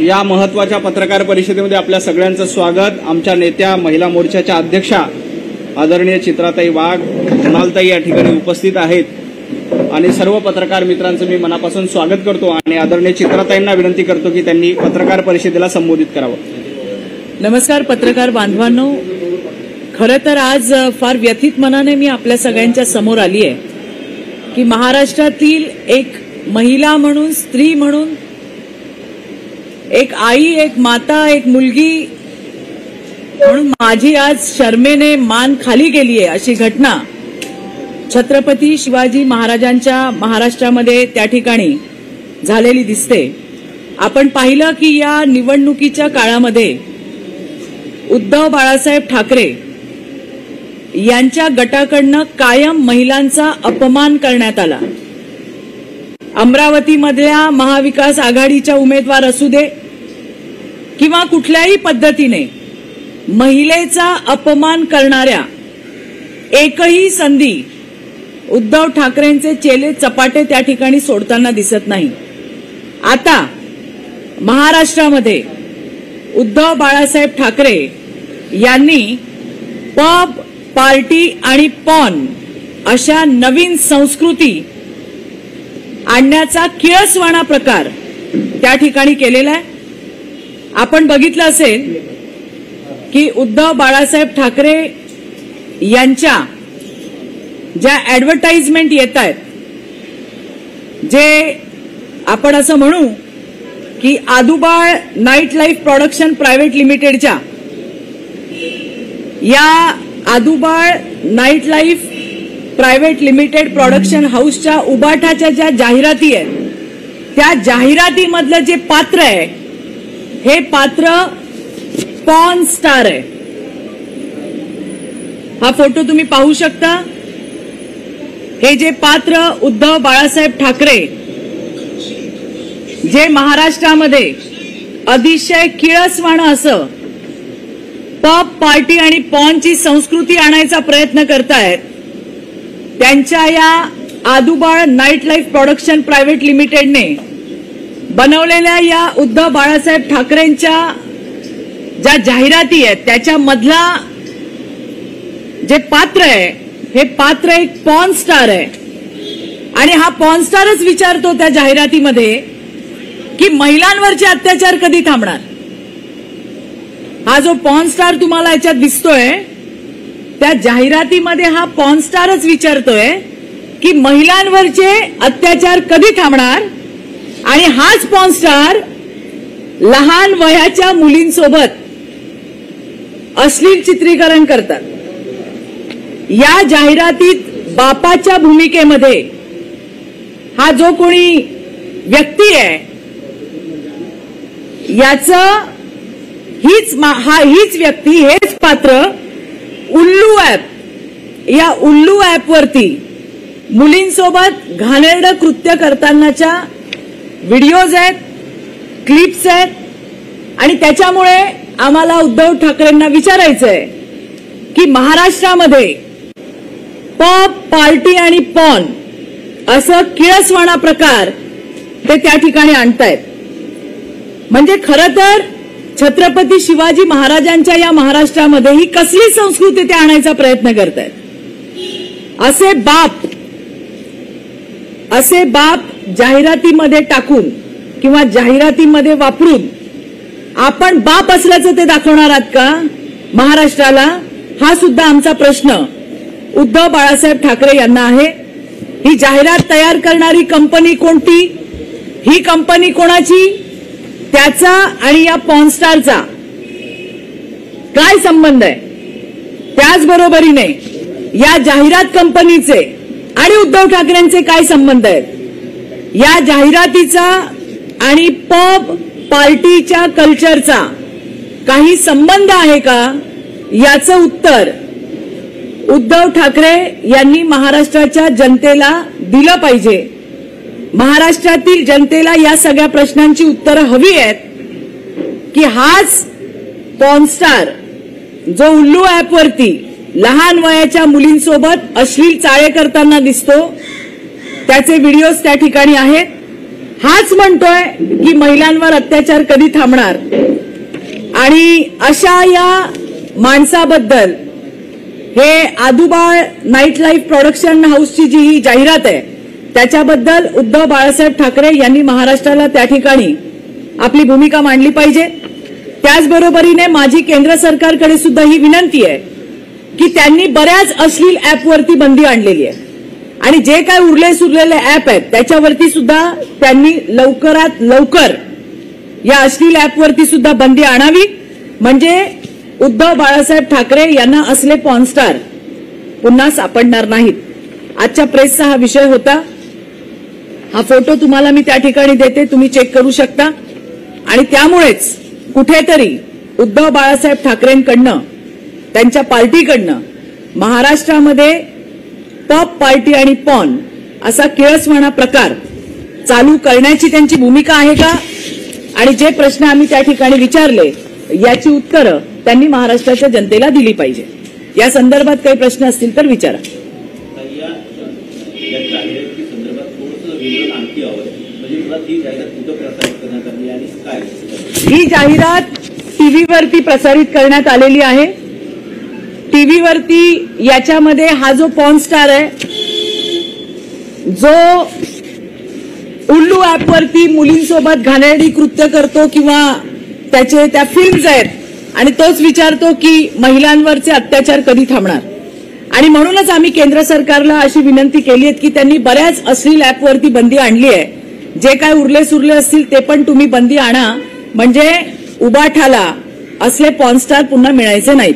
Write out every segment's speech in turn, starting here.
या महत्त्वाच्या पत्रकार परिषदेमध्ये आपल्या सगळ्यांचं स्वागत। आमच्या नेत्या महिला मोर्चाच्या अध्यक्षा आदरणीय चित्राताई वाघ, मृणालताई या ठिकाणी उपस्थित आहेत आणि सर्व पत्रकार मित्रांचं मी मनापासून स्वागत करतो आणि आदरणीय चित्राताईंना विनंती करतो की त्यांनी पत्रकार परिषदेला संबोधित करावं। नमस्कार पत्रकार बांधवांनो, खरं तर आज फार व्यथित मनाने मी आपल्या सगळ्यांच्या समोर आली आहे की महाराष्ट्रातील एक महिला म्हणून, स्त्री म्हणून, एक आई, एक माता, एक मुलगी म्हणून माझी आज शर्मेने मान खाली गेली आहे अशी घटना छत्रपती शिवाजी महाराजांच्या महाराष्ट्रामध्ये त्या ठिकाणी झालेली दिसते। आपण पाहिलं की या निवडणुकीच्या काळामध्ये उद्धव बाळासाहेब ठाकरे यांच्या गटाकडनं कायम महिलांचा अपमान करण्यात आला। अमरावतीमधल्या महाविकास आघाडीच्या उमेदवार असू दे किंवा कुठल्याही पद्धतीने महिलेचा अपमान करणाऱ्या एकही संधी उद्धव ठाकरेंचे चेले चपाटे त्या ठिकाणी सोडताना दिसत नाही। आता महाराष्ट्रामध्ये उद्धव बाळासाहेब ठाकरे यांनी पब, पार्टी आणि पॉन अशा नवीन संस्कृती आणण्याचा किळसवाणा प्रकार त्या ठिकाणी केलेला आहे। आपण बघितलं असेल की उद्धव बाळासाहेब ठाकरे यांच्या ज्या ऍडव्हर्टाइजमेंट येत आहेत, जे आपण असं म्हणू की Adubal night life production private लिमिटेडच्या या Aadubal night life private limited production हाऊसच्या उबाठाच्या ज्या जाहिराती आहेत, त्या जाहिरातीमधलं जे पात्र आहे हे पात्र पॉर्न स्टार आहे। हा फोटो तुम्ही पाहू शकता। हे जे पात्र उद्धव बाळासाहेब ठाकरे जे महाराष्ट्रामध्ये अतिशय किळसवाणं असं पब, पार्टी आणि पॉनची संस्कृती आणायचा प्रयत्न करतायत, त्यांच्या या Aadubal night life production private लिमिटेडने बनवलेल्या या उद्धव बाळासाहेब ठाकरेंच्या ज्या जाहिराती आहेत त्याच्यामधला जे पात्र आहे हे पात्र एक पॉर्न स्टार आहे आणि हा पॉर्न स्टारच विचारतो त्या जाहिरातीमध्ये की महिलांवरचे अत्याचार कधी थांबणार। हा जो पॉर्न स्टार तुम्हाला याच्यात दिसतोय त्या जाहिरातीमध्ये हा पॉर्न स्टारच विचारतोय की महिलांवरचे अत्याचार कधी थांबणार आणि हाच पॉर्न स्टार लहान वयाच्या मुलींसोबत अश्लील चित्रीकरण करतात। या जाहिरातीत बापाच्या भूमिकेमध्ये हा जो कोणी व्यक्ती आहे याचं हीच व्यक्ती, हेच पात्र उल्लू ऍप, या उल्लू ऍप वरती मुलींसोबत घाणेरडं कृत्य करतानाच्या व्हिडिओज आहेत, क्लिप्स आहेत आणि त्याच्यामुळे आम्हाला उद्धव ठाकरेंना विचारायचंय की महाराष्ट्रामध्ये पब, पार्टी आणि पॉन असं किळसवाणा प्रकार ते त्या ठिकाणी आणतायत। म्हणजे खरं तर छत्रपती शिवाजी महाराजांच्या या महाराष्ट्रामध्ये ही कसली संस्कृती ते आणायचा प्रयत्न करतायत। असे बाप जाहिरातीमध्ये टाकून किंवा जाहिरातीमध्ये वापरून आपण बाप असल्याचं ते दाखवणार आहात का महाराष्ट्राला? हा सुद्धा आमचा प्रश्न उद्धव बाळासाहेब ठाकरे यांना आहे। ही जाहिरात तयार करणारी कंपनी कोणती, ही कंपनी कोणाची, त्याचा आणि या पॉर्न स्टारचा काय संबंध आहे? त्याचबरोबरीने या जाहिरात कंपनीचे आणि उद्धव ठाकरेंचे काय संबंध आहेत? या जाहिरातीचा आणि पब, पार्टीच्या कल्चरचा काही संबंध आहे का? याचं उत्तर उद्धव ठाकरे यांनी महाराष्ट्राच्या जनतेला दिलं पाहिजे। महाराष्ट्रातील जनतेला या सगळ्या प्रश्नांची उत्तरं हवी आहेत की हाच पॉर्न स्टार जो उल्लू ऍप वरती लहान वयाच्या मुलींसोबत अश्लील चाळे करताना दिसतो, त्याचे व्हिडिओज त्या ठिकाणी आहेत, हाच म्हणतोय की महिलांवर अत्याचार कधी थांबणार, आणि अशा या माणसाबद्दल हे आदुबाळ नाईट लाईफ प्रोडक्शन हाऊसची जी ही जाहिरात आहे त्याच्याबद्दल उद्धव बाळासाहेब ठाकरे यांनी महाराष्ट्राला त्या ठिकाणी आपली भूमिका मांडली पाहिजे. त्याचबरोबरीने माझी केंद्र सरकारकडे सुद्धा ही विनंती आहे की त्यांनी बऱ्याच अश्लील ॲपवरती बंदी आणलेली आहे आणि जे काय उरले सुरलेले ॲप आहेत त्याच्यावरती सुद्धा त्यांनी लवकरात लवकर या अश्लील ॲपवरती सुद्धा बंदी आणावी, म्हणजे उद्धव बाळासाहेब ठाकरे यांना असले पॉर्नस्टार पुन्हा सापडणार नाहीत. आजच्या प्रेसचा हा विषय होता. हा फोटो तुम्हाला मी त्या ठिकाणी देते, तुम्ही चेक करू शकता. आणि त्यामुळेच कुठेतरी उद्धव बाळासाहेब ठाकरेंकडनं त्यांच्या पार्टीकडनं महाराष्ट्रामध्ये पॉप पार्टी आणि पॉर्न असा किळसवाणा प्रकार चालू करण्याची त्यांची भूमिका आहे का, आणि जे प्रश्न आम्ही त्या ठिकाणी विचारले याची उत्तरं त्यांनी महाराष्ट्राच्या जनतेला दिली पाहिजे. या संदर्भात काही प्रश्न असतील तर विचारा. ही जाहिरात टीव्हीवरती प्रसारित करण्यात आलेली आहे. टीव्हीवरती याच्यामध्ये हा जो पॉर्न स्टार आहे, जो उल्लू ॲपवरती मुलींसोबत घाणेरडी कृत्य करतो किंवा त्याचे त्या फिल्म्स आहेत आणि तोच विचारतो की महिलांवरचे अत्याचार कधी थांबणार. आणि म्हणूनच आम्ही केंद्र सरकारला अशी विनंती केली आहे की त्यांनी बऱ्याच अश्लील ॲपवरती बंदी आणली आहे. जे काय उरले सुरले असतील ते पण तुम्ही बंदी आणा, म्हणजे उबाठाला असले पॉर्नस्टार पुन्हा मिळायचे नाहीत.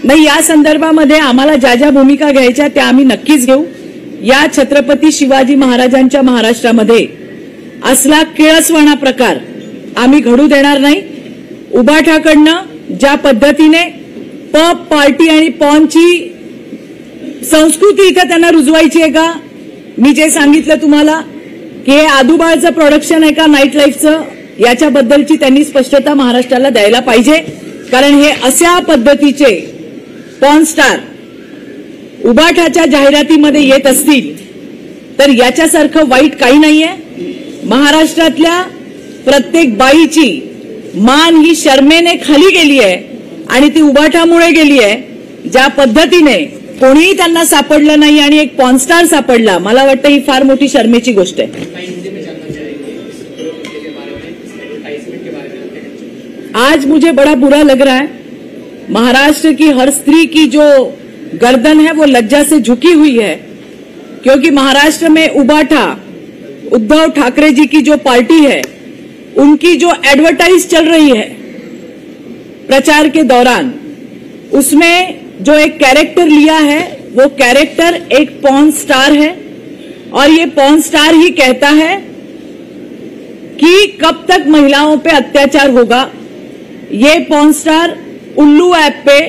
नाही, या संदर्भामध्ये आम्हाला ज्या ज्या भूमिका घ्यायच्या त्या आम्ही नक्कीच घेऊ. या छत्रपती शिवाजी महाराजांच्या महाराष्ट्रामध्ये असला किळसवाणा प्रकार आम्ही घडू देणार नाही. उबाठाकडनं ज्या पद्धतीने पब पार्टी आणि पॉर्नची संस्कृती इथं त्यांना रुजवायची आहे का, मी जे सांगितलं तुम्हाला की हे आदुबाळचं प्रोडक्शन आहे का नाईट लाईफचं, याच्याबद्दलची त्यांनी स्पष्टता महाराष्ट्राला द्यायला पाहिजे. कारण हे अशा पद्धतीचे पॉर्न स्टार उबाठाच्या जाहिरातीमध्ये येत असतील तर याच्यासारखं वाईट काही नाहीये. महाराष्ट्रातल्या प्रत्येक बाईची मान ही शर्मेने खाली गेली आहे आणि ती उबाठामुळे गेली आहे. ज्या पद्धतीने कोणीही त्यांना सापडलं नाही आणि एक पॉर्न स्टार सापडला, मला वाटतं ही फार मोठी शर्मेची गोष्ट आहे. आज मुझे बड़ा बुरा लग रहा है. महाराष्ट्र की हर स्त्री की जो गर्दन है वो लज्जा से झुकी हुई है, क्योंकि महाराष्ट्र में उबाठा उद्धव ठाकरे जी की जो पार्टी है उनकी जो एडवर्टाइज चल रही है प्रचार के दौरान, उसमें जो एक कैरेक्टर लिया है वो कैरेक्टर एक पॉर्न स्टार है. और ये पॉर्न स्टार ही कहता है कि कब तक महिलाओं पे अत्याचार होगा. ये पॉर्न स्टार उल्लू ऐप पे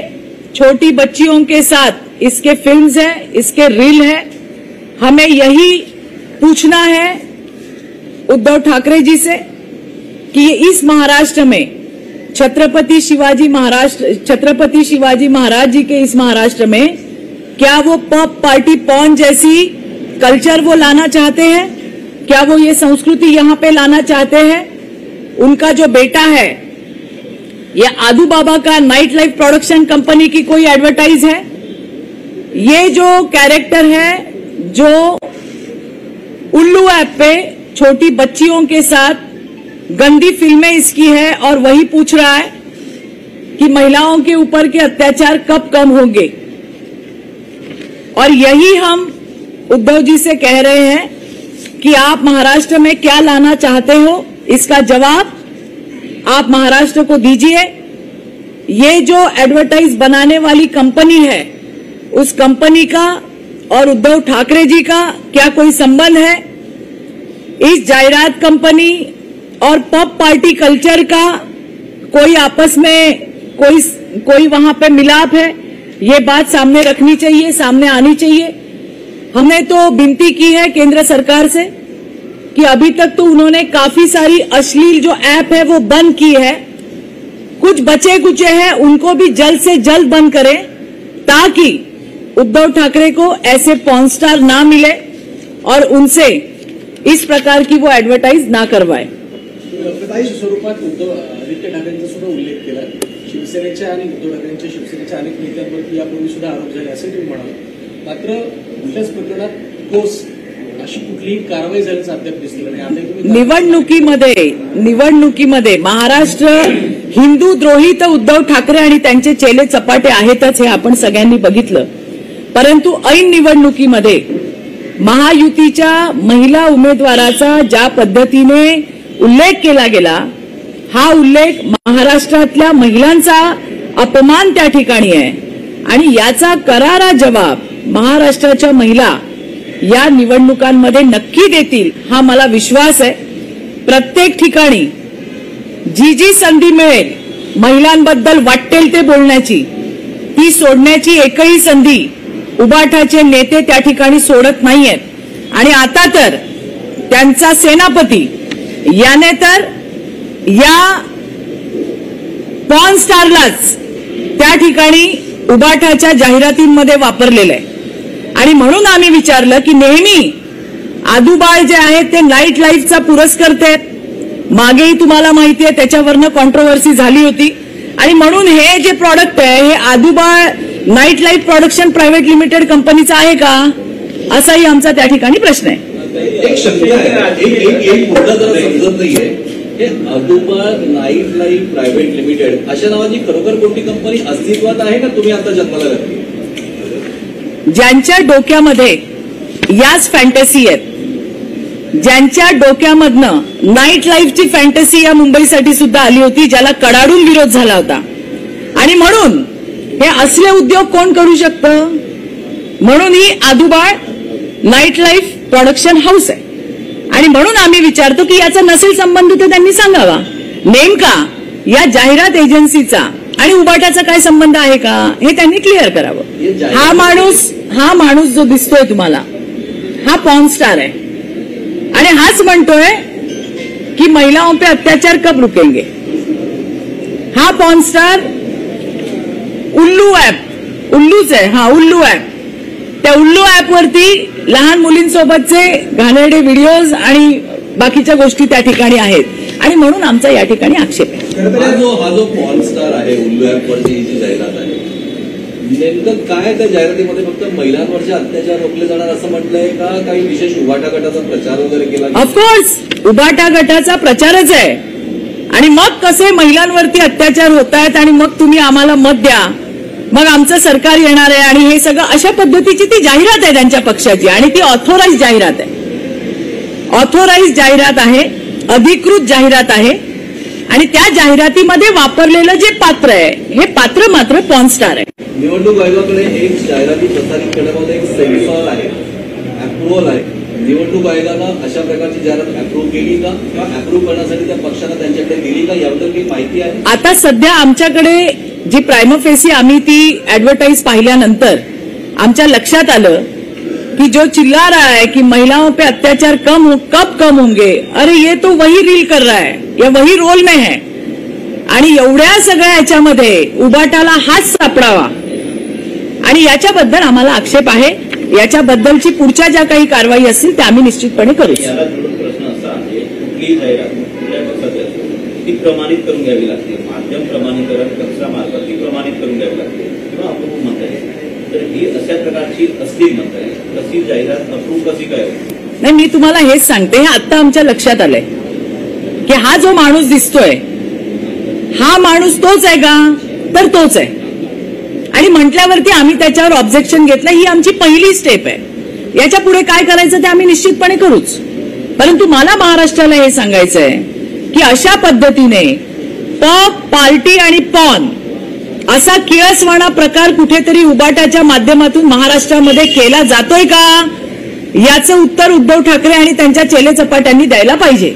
छोटी बच्चियों के साथ इसके फिल्म्स हैं, इसके रील है. हमें यही पूछना है उद्धव ठाकरे जी से कि ये इस महाराष्ट्र में छत्रपति शिवाजी महाराज जी के इस महाराष्ट्र में क्या वो पब पार्टी पॉर्न जैसी कल्चर वो लाना चाहते हैं, क्या वो ये संस्कृति यहाँ पे लाना चाहते हैं. उनका जो बेटा है ये आदू बाबा का नाइट लाइफ प्रोडक्शन कंपनी की कोई एडवर्टाइज है. ये जो कैरेक्टर है जो उल्लू ऐप पे छोटी बच्चियों के साथ गंदी फिल्में इसकी है और वही पूछ रहा है कि महिलाओं के ऊपर के अत्याचार कब कम होंगे. और यही हम उद्धव जी से कह रहे हैं कि आप महाराष्ट्र में क्या लाना चाहते हो, इसका जवाब आप महाराष्ट्र को दीजिए. ये जो एडवर्टाइज बनाने वाली कंपनी है उस कंपनी का और उद्धव ठाकरे जी का क्या कोई संबंध है. इस जाहिरात कंपनी और पब पार्टी कल्चर का कोई आपस में कोई वहां पे मिलाप है, ये बात सामने रखनी चाहिए, सामने आनी चाहिए. हमने तो विनती की है केंद्र सरकार से कि अभी तक तो उन्होंने काफी सारी अश्लील जो ऐप है वो बंद की है. कुछ बचे कुचे हैं उनको भी जल्द से जल्द बंद करें ताकि उद्धव ठाकरे को ऐसे पॉर्न स्टार ना मिले और उनसे इस प्रकार की वो एडवर्टाइज ना करवाए। अप्रत्यक्ष स्वरूपात आदित्य ठाकरेंचा सुद्धा उल्लेख केला। शिवसेनेच्या आणि उद्धव ठाकरेंच्या शिवसेनेच्या अनेक नेत्यांवरती यापूर्वी सुद्धा आरोप झाले असे तुम्ही म्हणाले, मात्र कुठल्याच प्रकरणात ठोस अशी कुठलीही कारवाई झाल्याचं अद्याप दिसलं नाही। आता तुम्ही निवडणुकीमध्ये महाराष्ट्र हिंदू द्रोही तर उद्धव ठाकरे आणि त्यांचे चेले चपाटे आहेतच, हे आपण सगळ्यांनी बघितलं। परंतु ऐन निवडणुकीमध्ये महायुतीच्या महिला उमेदवाराचा ज्या पद्धतीने उल्लेख केला गेला, हा उल्लेख महाराष्ट्रातल्या महिलांचा अपमान त्या ठिकाणी आहे आणि याचा करारा जवाब महाराष्ट्राच्या महिला या निवडणुकांमध्ये नक्की देतील, हा मला विश्वास आहे। प्रत्येक ठिकाणी जी जी संधी मिळेल महिलांबद्दल वाटेल ते बोलण्याची, ती सोडण्याची एकही संधी उबाठाचे नेते त्या ठिकाणी सोडत नाहीयेत। आणि आता तर त्यांचा सेनापती याने तर या पॉर्न स्टारलाच त्या ठिकाणी उबाठाच्या जाहिरातींमध्ये वापरलेलं आहे। आणि म्हणून आम्ही विचारलं की नेहमी आदूबाळ जे आहेत ते नाईट लाईफचा पुरस्कर्ते आहेत, मागेही तुम्हाला माहिती आहे त्याच्यावरनं कॉन्ट्रोवर्सी झाली होती। आणि म्हणून हे जे प्रॉडक्ट आहे हे Aadubal night life production private limited कंपनीचं आहे का, असाही आमचा त्या ठिकाणी प्रश्न आहे। एक शंका आहे, एक मुद्दा जरा समजत नाहीये, हे Aadubal night life private limited अशा नावाची खरोखर कोणती कंपनी अस्तित्वात आहे का तुम्ही आता जन्माला घातली? ज्यांच्या डोक्यामध्ये याच फॅन्टसी आहेत, ज्यांच्या डोक्यामधनं नाईट लाईफची फॅन्टसी या मुंबईसाठी सुद्धा आली होती, ज्याला कडाडून विरोध झाला होता। आणि म्हणून हे असले उद्योग कोण करू शकतं, म्हणून ही आदूबाळ नाईट लाईफ प्रोडक्शन हाऊस आहे। आणि म्हणून आम्ही विचारतो की याचा नसेल संबंध तर त्यांनी सांगावा, नेमका या जाहिरात एजन्सीचा आणि उबाटाचा काय संबंध आहे का हे त्यांनी क्लिअर करावं। हा माणूस जो दिसतोय तुम्हाला, हा पॉर्न स्टार आहे आणि हाच म्हणतोय की महिलाओं पे अत्याचार कब रुकेंगे। हा पॉर्न स्टार उल्लू ऍप, उल्लूच आहे, हा उल्लू ऍप, त्या उल्लू ऍपवरती लहान मुलींसोबतचे घाणेरडे व्हिडिओज आणि बाकीच्या गोष्टी त्या ठिकाणी आहेत। आणि म्हणून आमचा या ठिकाणी आक्षेप आहे। हा जो पॉर्न स्टार आहे उल्लू ऍपवरची जी जाहिरात आहे, नेमकं काय त्या जाहिरातीमध्ये फक्त महिलांवरचे अत्याचार रोखले जाणार असं म्हटलंय का, काही विशेष उबाटा गटाचा प्रचार वगैरे केला? ऑफकोर्स उबाटा गटाचा प्रचारच आहे। आणि मग कसे महिलांवरती अत्याचार होत आहेत आणि मग तुम्ही आम्हाला मत द्या, मग आमचं सरकार येणार आहे आणि हे सगळं अशा पद्धतीची ती जाहिरात आहे त्यांच्या पक्षाची। आणि ती ऑथोराइज जाहिरात आहे, ऑथोराइज जाहिरात आहे, अधिकृत जाहिरात आहे। आणि त्या जाहिरातीमध्ये वापरलेलं जे पात्र आहे हे पात्र मात्र पॉर्न स्टार आहे। निवडणूक आयोगाकडे एक जाहिराती प्रसारित करण्यामध्ये एक सेन्सॉर आहे, अप्रुव्हल आहे। निवडणूक आयोगानं अशा प्रकारची जाहिरात अप्रूव्ह केली का, किंवा अप्रूव्ह करण्यासाठी त्या पक्षानं त्यांच्याकडे दिली का, याबद्दल काही माहिती आहे? आता सध्या आमच्याकडे जी प्राइमा फेसी आम्ही ती ऍडव्हर्टाईज पाहिल्यानंतर आमच्या लक्षात आलं कि जो चिल्ला रहा है कि महिलाओं पे अत्याचार कब कम होंगे, अरे ये तो वही रील कर रहा है, ये वही रोल में है। आणि एवढ्या सगळ्या याच्यामध्ये उबाटाला हात सापडावा आणि याच्याबद्दल आम्हाला आक्षेप आहे। याच्याबद्दलची पुढच्या ज्या काही कारवाई असतील त्या आम्ही निश्चितपणे करू। याला जोडून प्रश्न असा आहे, कुठलीही जाहिरात कुठल्या पक्षाची असेल ती प्रमाणित करून घ्यावी लागते, माध्यम प्रमाणीकरण कक्षामार्फत ती प्रमाणित करून घ्यावी लागते किंवा अप्रूव्ह म्हणता येईल। तर ही अशा प्रकारची असली म्हणता येईल, तशी जाहिरात अप्रूव्ह कशी काय होईल? नाही, मी तुम्हाला हेच सांगते, हे आता आमच्या लक्षात आलंय की हा जो माणूस दिसतोय हा माणूस तोच आहे का, तर तोच आहे। आणि म्हटल्यावरती आम्ही त्याच्यावर ऑब्जेक्शन घेतलं, ही आमची पहिली स्टेप आहे। याच्या पुढे काय करायचं ते आम्ही निश्चितपणे करूच। परंतु मला महाराष्ट्राला हे सांगायचं आहे की अशा पद्धतीने पब, पार्टी आणि पॉर्न असा किळसवाणा प्रकार कुठेतरी उबाटाच्या माध्यमातून महाराष्ट्रामध्ये केला जातोय का, याचं उत्तर उद्धव ठाकरे आणि त्यांच्या चेले चपाट्यांनी द्यायला पाहिजे।